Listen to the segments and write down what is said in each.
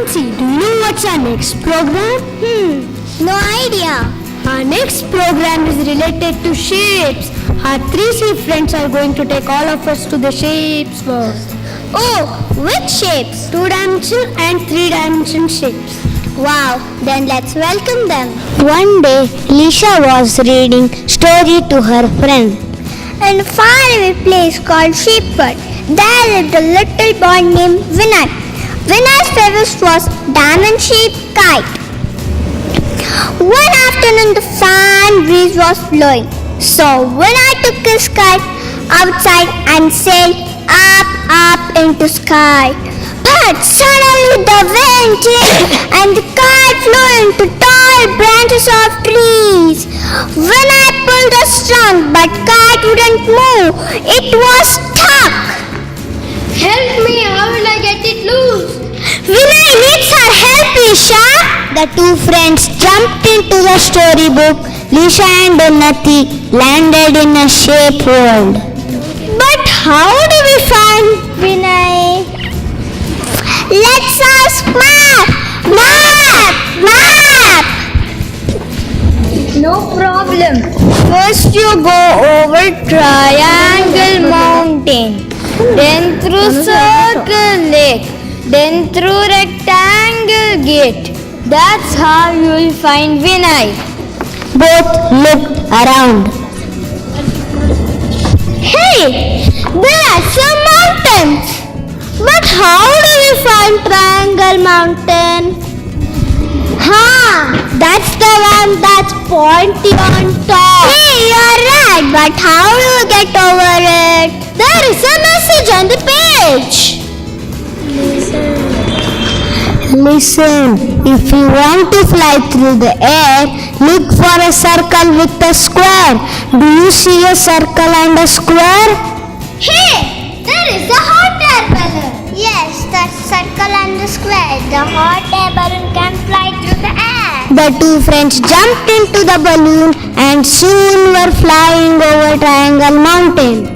Nancy, do you know what's our next program? No idea. Our next program is related to shapes. Our three shape friends are going to take all of us to the shapes world. Oh, which shapes? 2-dimensional and 3-dimensional shapes. Wow, then let's welcome them. One day, Lisha was reading story to her friend. In a faraway place called Sheepwood, there lived a little boy named Vinay. Vinay's favorite was diamond-shaped kite. One afternoon, the fan breeze was blowing, so Vinay took his kite outside and sailed up into sky. But suddenly the wind changed and the kite flew into tall branches of trees. When I pulled the string, but kite wouldn't move. It was stuck. Help me, how will I get it loose? Vinay needs our help, Lisha. The two friends jumped into the storybook. Lisha and Unnati landed in a shape world. But how do we find Vinay? Let's ask Map! No problem. First you go over Triangle Mountain, then through Circle Lake, then through Rectangle Gate. That's how you will find Vinay. Both looked around. Hey, there are some mountains. But how do we find Triangle Mountain? That's the one that's pointy on top. Hey, you're right, but how do you get over it? There is a message on the page. Listen, if you want to fly through the air, look for a circle with a square. Do you see a circle and a square? Hey, there is a hot air balloon. Yes, the circle and the square. The hot air balloon can fly through the air. The two friends jumped into the balloon and soon were flying over Triangle Mountain.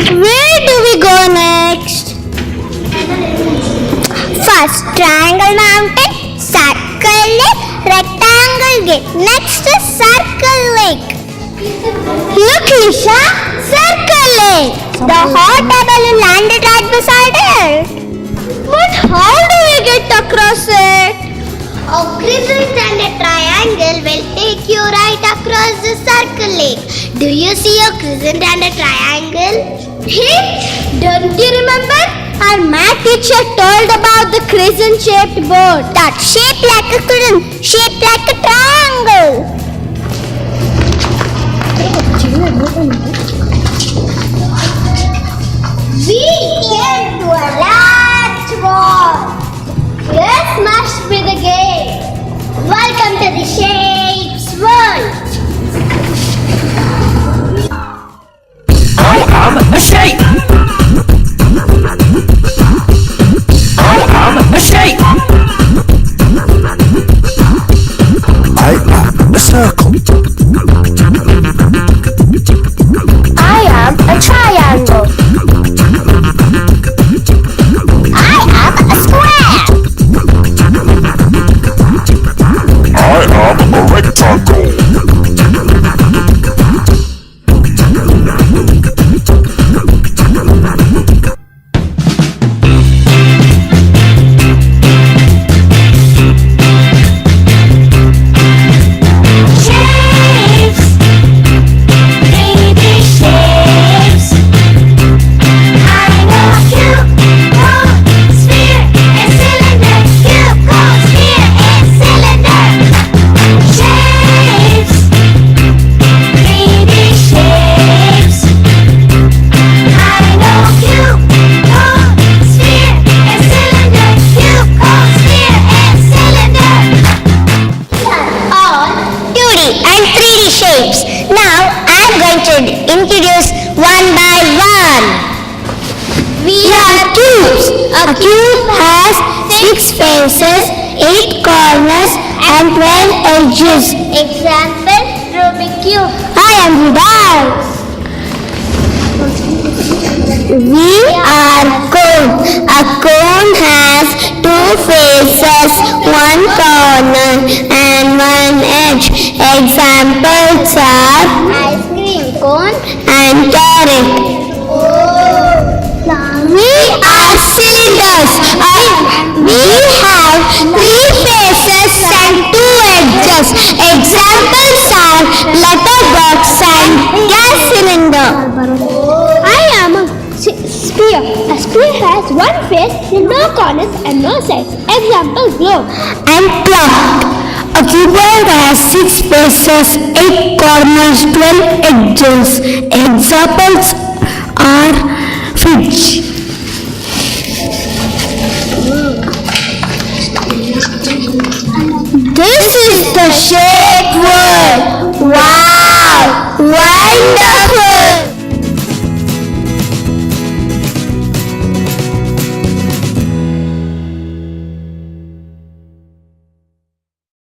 Where do we go next? First, Triangle Mountain, Circle Lake, Rectangle Gate. Next is Circle Lake. Look, Lisha, Circle Lake. The hot air balloon landed right beside it. But how do we get across it? A crescent and a triangle will take you right across the Circle Lake. Do you see a crescent and a triangle? Hey, don't you remember? Our math teacher told about the crescent-shaped boat that's shaped like a crescent, shaped like a triangle. We came to a large wall. This must be the gate. Welcome to the Shapes World. I am a shape. I am a shape. I am a circle. I am a triangle. I am a square. I am a rectangle. Introduce one by one. We have cubes. A cube has 6 faces, 8 corners and 12 edges. Example, Rubik cube. I am Vidal. We are cone. A cone has two faces, one corner and one edge. Examples are Ice cream cone. and carrot. We are cylinders. We have three faces and two edges. Examples are letterbox and gas cylinder. I am a sphere. A sphere has one face, no corners and no sides. Example globe. And clock. A cuboid has 6 faces, 8 corners, 12 edges. Examples are fridge. This is the shape word. Wow! Wonderful!